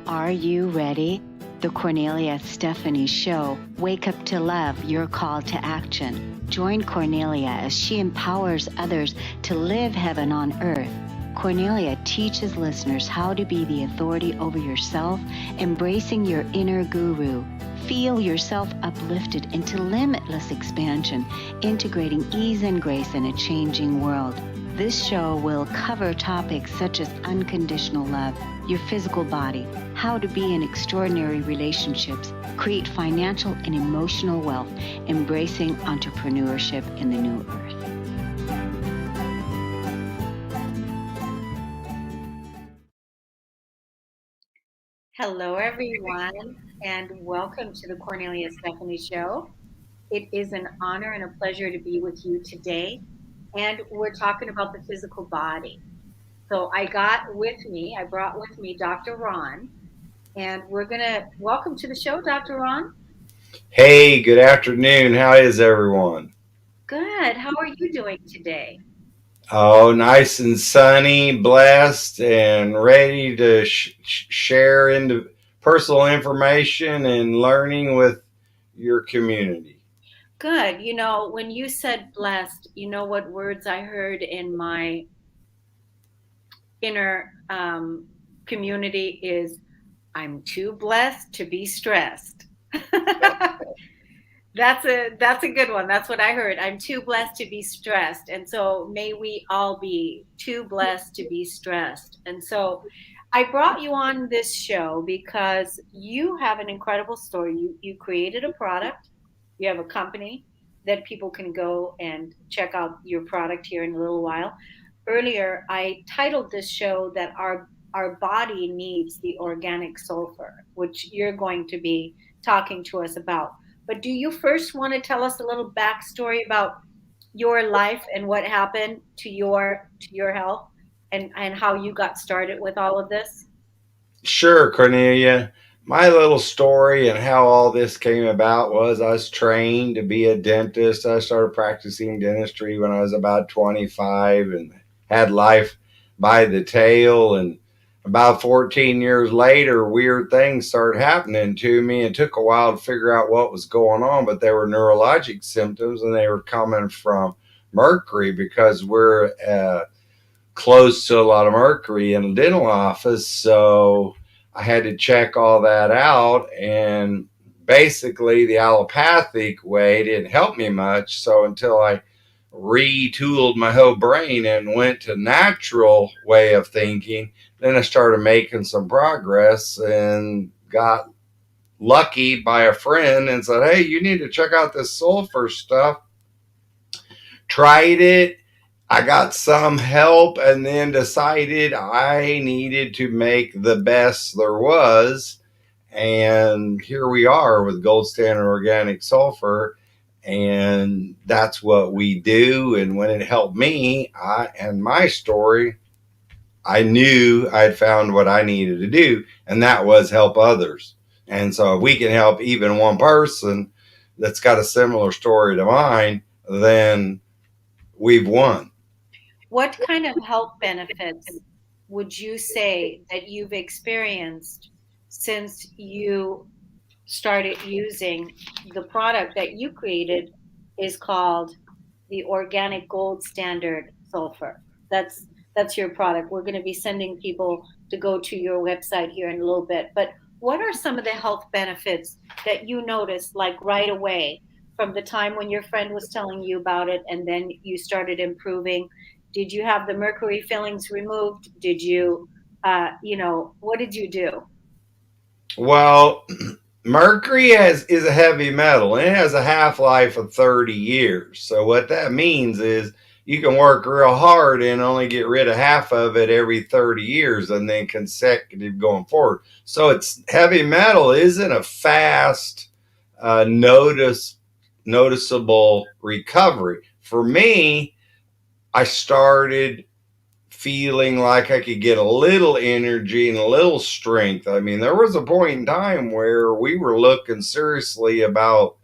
Are you ready? The Cornelia Stephanie Show. Wake up to love, your call to action. Join Cornelia as she empowers others to live heaven on earth. Cornelia teaches listeners how to be the authority over yourself, embracing your inner guru. Feel yourself uplifted into limitless expansion, integrating ease and grace in a changing world. This show will cover topics such as unconditional love, your physical body, how to be in extraordinary relationships, create financial and emotional wealth, embracing entrepreneurship in the new earth. Hello, everyone, and welcome to the Cornelia Stephanie Show. It is an honor and a pleasure to be with you today, and we're talking about the physical body. So I brought with me Dr. Ron, and we're going to welcome to the show, Dr. Ron. Hey, good afternoon. How is everyone? Good. How are you doing today? Oh, nice and sunny, blessed, and ready to share into personal information and learning with your community. Good. You know, when you said blessed, you know what words I heard in my inner community is I'm too blessed to be stressed. That's a good one. That's what I heard. I'm too blessed to be stressed. And so may we all be too blessed to be stressed. And so I brought you on this show because you have an incredible story. You created a product. You have a company that people can go and check out your product here in a little while. Earlier, I titled this show that our body needs the organic sulfur, which you're going to be talking to us about. But do you first want to tell us a little backstory about your life and what happened to your health and how you got started with all of this? Sure, Cornelia. My little story and how all this came about was I was trained to be a dentist. I started practicing dentistry when I was about 25 and had life by the tail. And about 14 years later, weird things started happening to me. It took a while to figure out what was going on, but they were neurologic symptoms and they were coming from mercury because we're close to a lot of mercury in the dental office. So I had to check all that out. And basically, the allopathic way didn't help me much. So until I retooled my whole brain and went to natural way of thinking, then I started making some progress and got lucky by a friend and said, hey, you need to check out this sulfur stuff. Tried it. I got some help and then decided I needed to make the best there was. And here we are with Gold Standard Organic Sulfur. And that's what we do. And when it helped me, and my story, I knew I'd found what I needed to do, and that was help others. And so if we can help even one person that's got a similar story to mine, then we've won. What kind of health benefits would you say that you've experienced since you started using the product that you created is called the organic gold standard sulfur. That's your product. We're going to be sending people to go to your website here in a little bit. But what are some of the health benefits that you noticed like right away from the time when your friend was telling you about it and then you started improving? Did you have the mercury fillings removed? Did you what did you do? Well, mercury is a heavy metal and it has a half life of 30 years. So, what that means is you can work real hard and only get rid of half of it every 30 years and then consecutive going forward. So, it's heavy metal isn't a fast, noticeable recovery. For me, I started feeling like I could get a little energy and a little strength. I mean, there was a point in time where we were looking seriously about,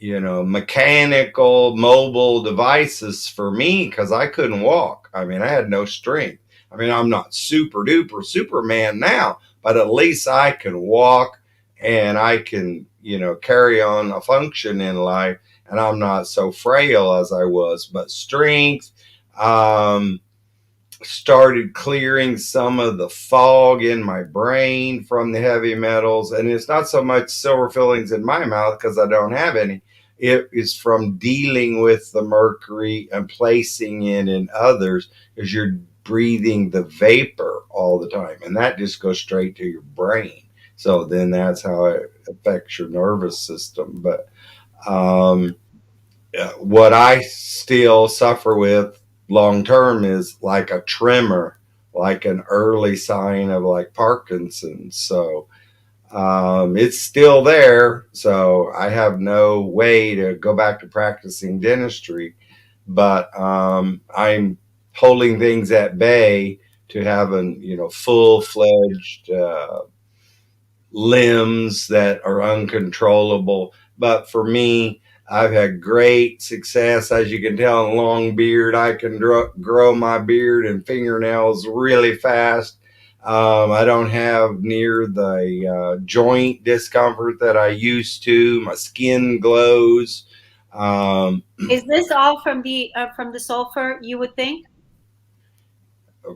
mechanical mobile devices for me because I couldn't walk. I mean, I had no strength. I mean, I'm not super duper Superman now, but at least I can walk and I can, carry on a function in life, and I'm not so frail as I was. But strength, um, started clearing some of the fog in my brain from the heavy metals. And it's not so much silver fillings in my mouth because I don't have any. It is from dealing with the mercury and placing it in others, because you're breathing the vapor all the time. And that just goes straight to your brain. So then that's how it affects your nervous system. But um, what I still suffer with long term is like a tremor, like an early sign of like Parkinson's. So it's still there. So I have no way to go back to practicing dentistry, but I'm holding things at bay to have an full fledged limbs that are uncontrollable. But for me, I've had great success. As you can tell, long beard, I can grow my beard and fingernails really fast. I don't have near the joint discomfort that I used to. My skin glows. Um, Is this all from the sulfur, you would think?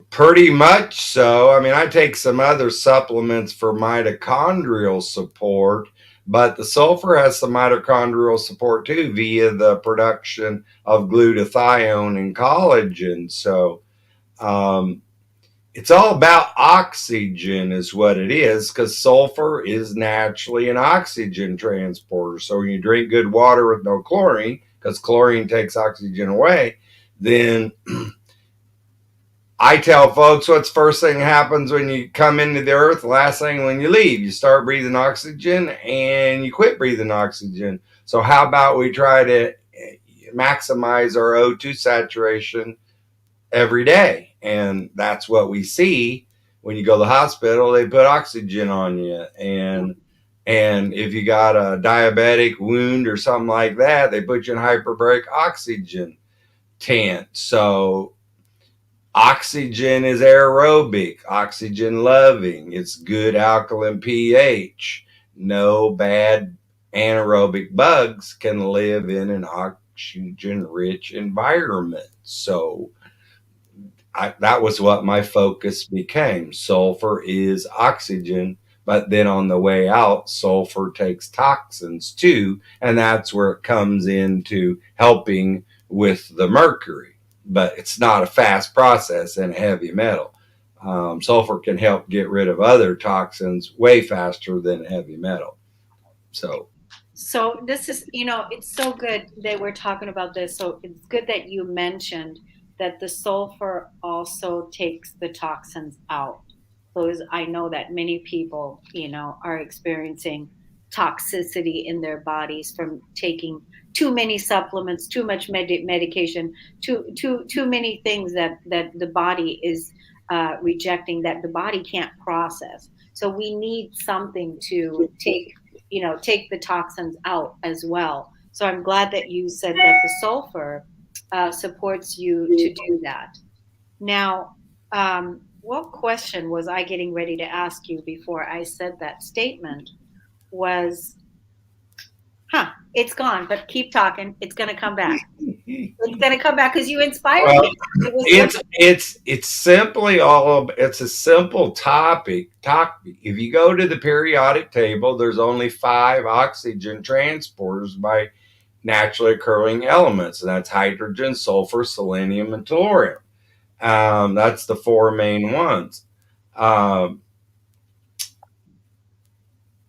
Pretty much so. I mean, I take some other supplements for mitochondrial support, but the sulfur has some mitochondrial support too via the production of glutathione and collagen. So um, it's all about oxygen, is what it is, because sulfur is naturally an oxygen transporter. So when you drink good water with no chlorine, because chlorine takes oxygen away, then I tell folks what's first thing happens when you come into the earth, last thing when you leave. You start breathing oxygen and you quit breathing oxygen. So, how about we try to maximize our O2 saturation every day? And that's what we see when you go to the hospital. They put oxygen on you. And if you got a diabetic wound or something like that, they put you in hyperbaric oxygen tent. So, oxygen is aerobic, oxygen loving. It's good alkaline pH. No bad anaerobic bugs can live in an oxygen rich environment. So that was what my focus became. Sulfur is oxygen, but then on the way out, sulfur takes toxins too, and that's where it comes into helping with the mercury. But it's not a fast process in heavy metal. Sulfur can help get rid of other toxins way faster than heavy metal. So So this is, it's so good that we're talking about this. So it's good that you mentioned that the sulfur also takes the toxins out. Because I know that many people, are experiencing toxicity in their bodies from taking too many supplements, too much medication, too many things that the body is rejecting, that the body can't process. So we need something to take the toxins out as well. So I'm glad that you said that the sulfur supports you to do that. Now, what question was I getting ready to ask you before I said that statement? Was, it's gone, but keep talking. It's going to come back. It's going to come back because you inspired well, me. It was what. it's simply it's a simple topic. If you go to the periodic table, there's only 5 oxygen transporters by naturally occurring elements, and that's hydrogen, sulfur, selenium, and tellurium. That's the 4 main ones. Um,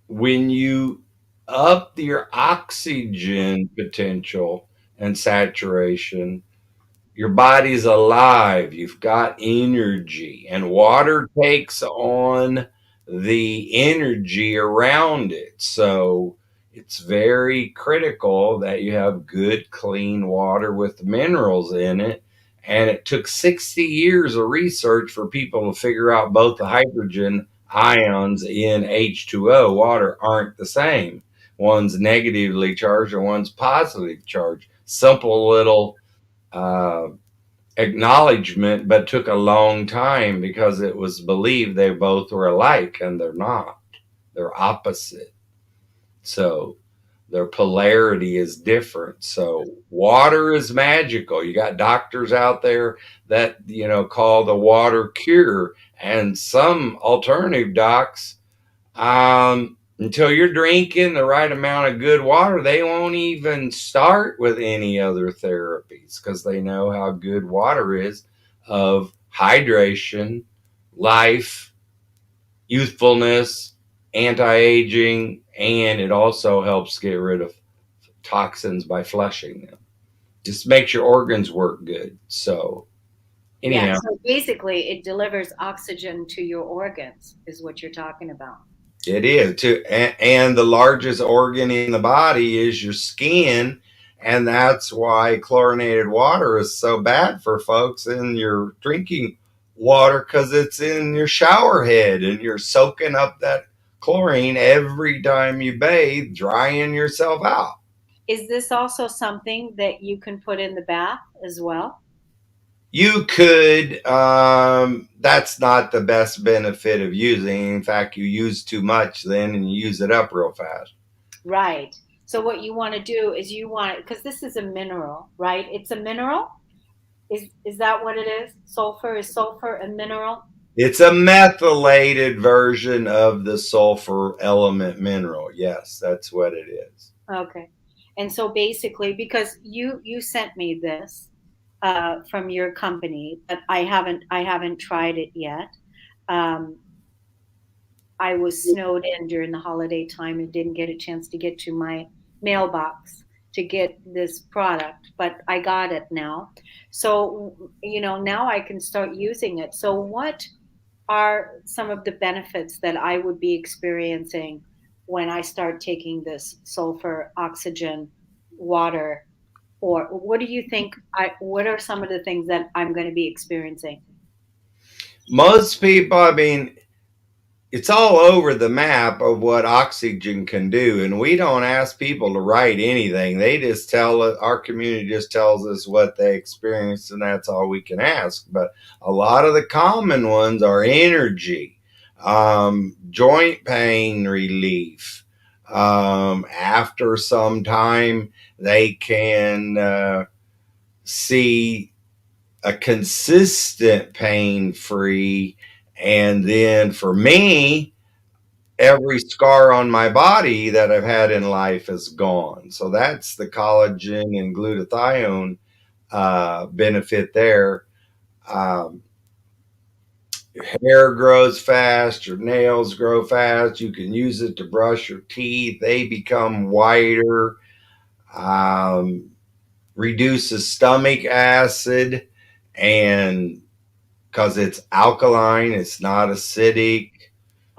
when you up your oxygen potential and saturation, your body's alive. You've got energy, and water takes on the energy around it. So it's very critical that you have good, clean water with minerals in it. And it took 60 years of research for people to figure out both the hydrogen ions in H2O water aren't the same. One's negatively charged and one's positively charged. Simple little uh, acknowledgement, but took a long time because it was believed they both were alike, and they're not. They're opposite. So their polarity is different. So water is magical. You got doctors out there that, call the water cure, and some alternative docs, until you're drinking the right amount of good water, they won't even start with any other therapies because they know how good water is of hydration, life, youthfulness, anti-aging, and it also helps get rid of toxins by flushing them. Just makes your organs work good. So Yeah, anyhow, so basically it delivers oxygen to your organs is what you're talking about. it is too, and the largest organ in the body is your skin, and that's why chlorinated water is so bad for folks in your drinking water because it's in your shower head, and you're soaking up that chlorine every time you bathe, drying yourself out. Is this also something that you can put in the bath as well? You could, that's not the best benefit of using. In fact, you use too much then and you use it up real fast. Right. So what you want to do is you want, because this is a mineral, right? It's a mineral. Is that what it is? Sulfur, is sulfur a mineral? It's a methylated version of the sulfur element mineral. Yes, that's what it is. Okay. And so basically, because you sent me this from your company, but I haven't tried it yet. Um, I was snowed in during the holiday time and didn't get a chance to get to my mailbox to get this product, but I got it now. So, now I can start using it. So, what are some of the benefits that I would be experiencing when I start taking this sulfur oxygen water? Or what do you think? What are some of the things that I'm going to be experiencing? Most people, I mean, it's all over the map of what oxygen can do, and we don't ask people to write anything. They just tell it, our community just tells us what they experienced, and that's all we can ask. But a lot of the common ones are energy, joint pain relief. After some time, they can see a consistent pain free. And then for me, every scar on my body that I've had in life is gone. So that's the collagen and glutathione benefit there. Um, your hair grows fast, your nails grow fast. You can use it to brush your teeth, they become whiter. Um, Reduces stomach acid, and because it's alkaline, it's not acidic.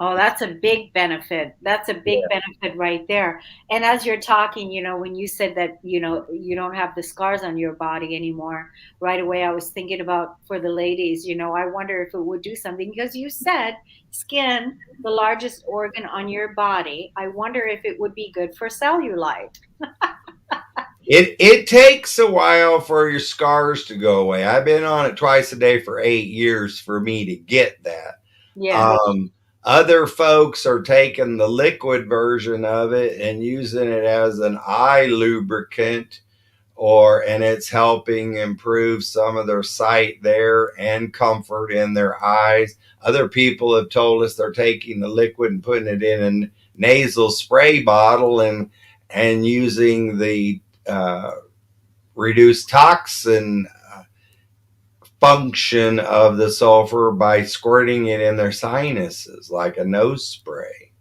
Oh, that's a big benefit. That's a big benefit right there. And as you're talking, when you said that, you don't have the scars on your body anymore, right away I was thinking about for the ladies, I wonder if it would do something because you said skin, the largest organ on your body. I wonder if it would be good for cellulite. It takes a while for your scars to go away. I've been on it twice a day for 8 years for me to get that. Yeah. Um, Other folks are taking the liquid version of it and using it as an eye lubricant, and it's helping improve some of their sight there and comfort in their eyes. Other people have told us they're taking the liquid and putting it in a nasal spray bottle and using the uh, reduced toxin function of the sulfur by squirting it in their sinuses like a nose spray.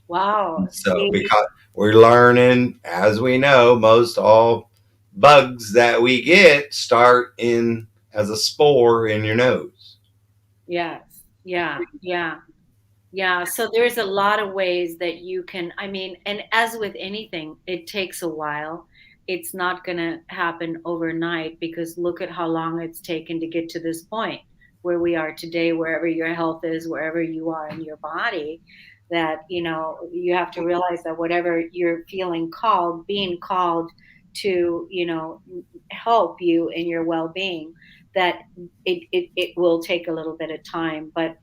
Wow. So, See, because we're learning, as we know, most all bugs that we get start in as a spore in your nose. yes. Yeah. Yeah. Yeah, so there's a lot of ways that you can, I mean, and as with anything, it takes a while. It's not going to happen overnight because look at how long it's taken to get to this point where we are today, wherever your health is, wherever you are in your body, that, you have to realize that whatever you're feeling called, being called to, help you in your well being, that it will take a little bit of time. But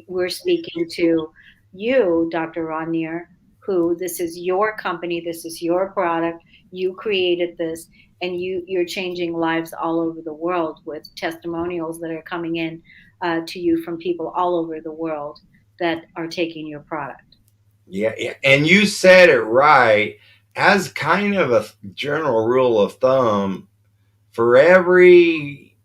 we're speaking to you, Dr. Ranier, who this is your company, this is your product, you created this, and you're changing lives all over the world with testimonials that are coming in to you from people all over the world that are taking your product. Yeah, yeah. And you said it right. As kind of a general rule of thumb, for every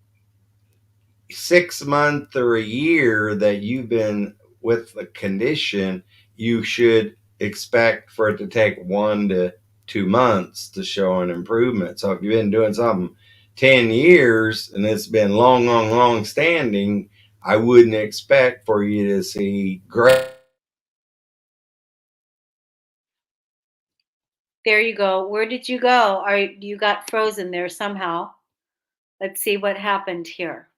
6 month or a year that you've been with the condition, you should expect for it to take 1 to 2 months to show an improvement. So if you've been doing something 10 years and it's been long, long, long standing, I wouldn't expect for you to see great. There you go. Where did you go? Are you got frozen there somehow? Let's see what happened here.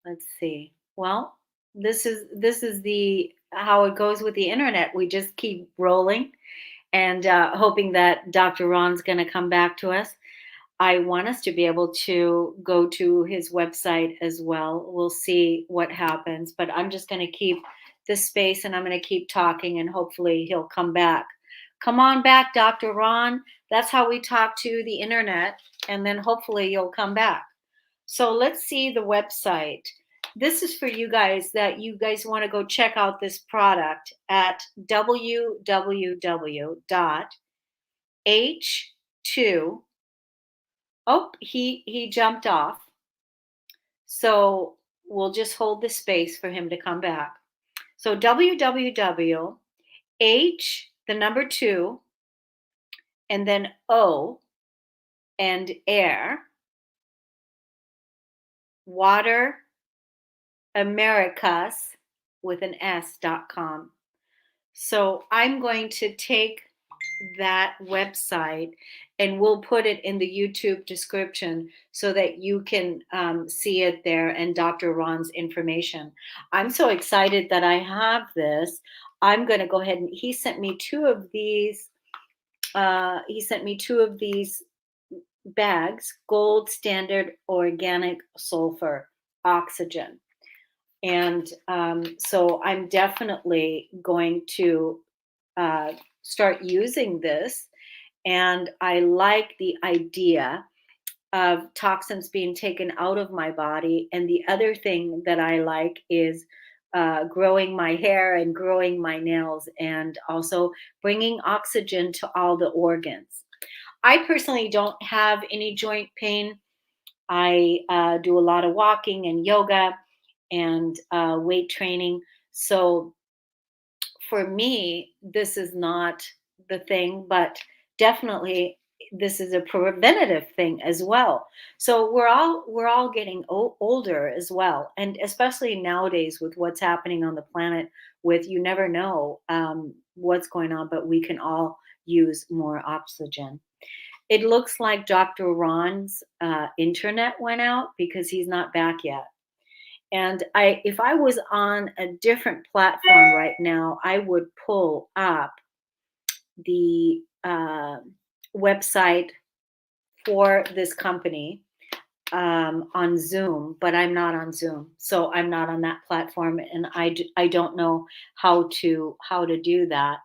Let's see. Well, this is the how it goes with the internet. We just keep rolling and hoping that Dr. Ron's going to come back to us. I want us to be able to go to his website as well. We'll see what happens, but I'm just going to keep this space and I'm going to keep talking and hopefully he'll come back. Come on back, Dr. Ron. That's how we talk to the internet, and then hopefully you'll come back. So let's see the website. This is for you guys that you guys want to go check out this product at www.h2. Oh, he jumped off. So we'll just hold the space for him to come back. So www H the number 2 and then O and air water Americas with an S.com. So I'm going to take that website and we'll put it in the YouTube description so that you can see it there and Dr. Ron's information. I'm so excited that I have this. I'm going to go ahead and he sent me two of these. He sent me two of these bags, gold standard organic sulfur oxygen. And so I'm definitely going to start using this. And I like the idea of toxins being taken out of my body. And the other thing that I like is growing my hair and growing my nails and also bringing oxygen to all the organs. I personally don't have any joint pain. I do a lot of walking and yoga and weight training. So for me, this is not the thing, but definitely this is a preventative thing as well. So we're all getting older as well, and especially nowadays with what's happening on the planet, with you never know what's going on, but we can all use more oxygen. It looks like Dr. Ron's internet went out because he's not back yet. And if I was on a different platform right now, I would pull up the website for this company on Zoom, but I'm not on Zoom, so I'm not on that platform, and I don't know how to do that.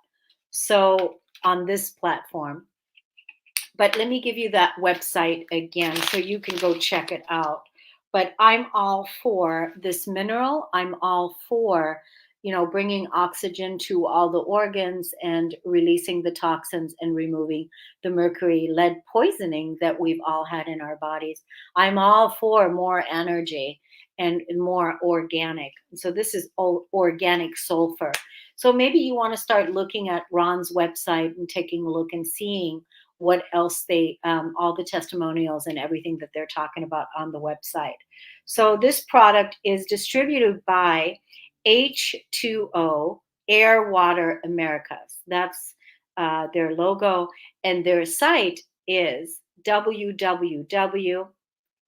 So on this platform, but let me give you that website again so you can go check it out. But I'm all for this mineral. I'm all for, bringing oxygen to all the organs and releasing the toxins and removing the mercury lead poisoning that we've all had in our bodies. I'm all for more energy and more organic. So this is organic sulfur. So maybe you want to start looking at Ron's website and taking a look and seeing what else all the testimonials and everything that they're talking about on the website. So this product is distributed by H2O Air Water Americas. That's their logo, and their site is www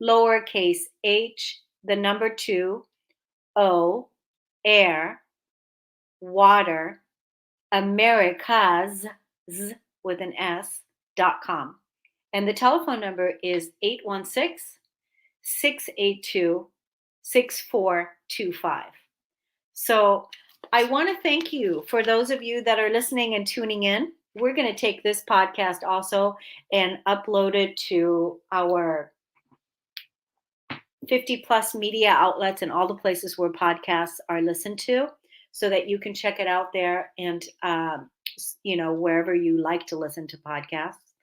lowercase h the number 2 o air water Americas with an S.com. And the telephone number is 816 682 6425. So I want to thank you for those of you that are listening and tuning in. We're going to take this podcast also and upload it to our 50 plus media outlets and all the places where podcasts are listened to so that you can check it out there and, wherever you like to listen to podcasts.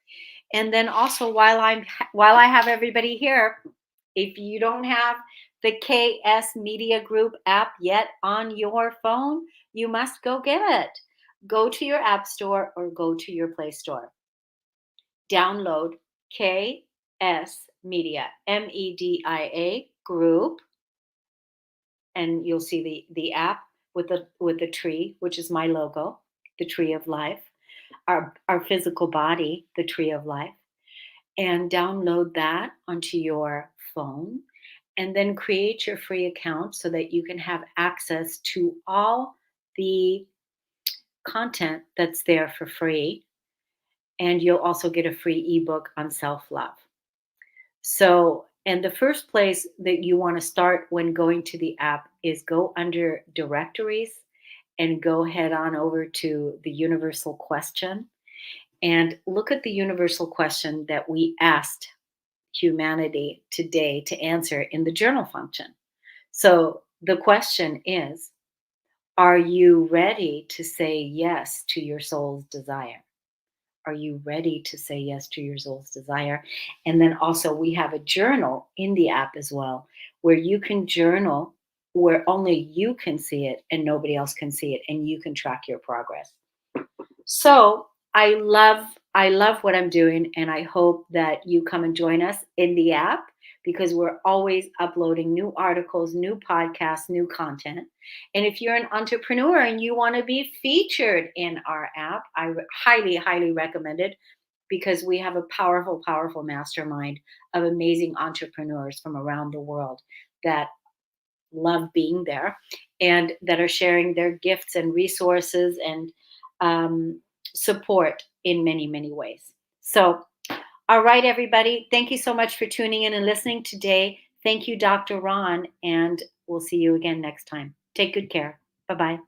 And then also while I have everybody here, if you don't have the KS Media Group app yet on your phone, you must go get it. Go to your app store or go to your Play Store. Download KS Media, MEDIA Group, and you'll see the app with the tree, which is my logo, the tree of life, our physical body, the tree of life, and download that onto your phone, and then create your free account so that you can have access to all the content that's there for free. And you'll also get a free ebook on self-love. So, and the first place that you want to start when going to the app is go under directories and go head on over to the universal question and look at the universal question that we asked humanity today to answer in the journal function. So the question is, are you ready to say yes to your soul's desire? Are you ready to say yes to your soul's desire? And then also, we have a journal in the app as well, where you can journal where only you can see it and nobody else can see it, and you can track your progress. So I love what I'm doing, and I hope that you come and join us in the app because we're always uploading new articles, new podcasts, new content. And if you're an entrepreneur and you want to be featured in our app, I highly, highly recommend it because we have a powerful, powerful mastermind of amazing entrepreneurs from around the world that love being there and that are sharing their gifts and resources and support in many, many ways. So, all right, everybody, thank you so much for tuning in and listening today. Thank you, Dr. Ron, and we'll see you again next time. Take good care. Bye bye.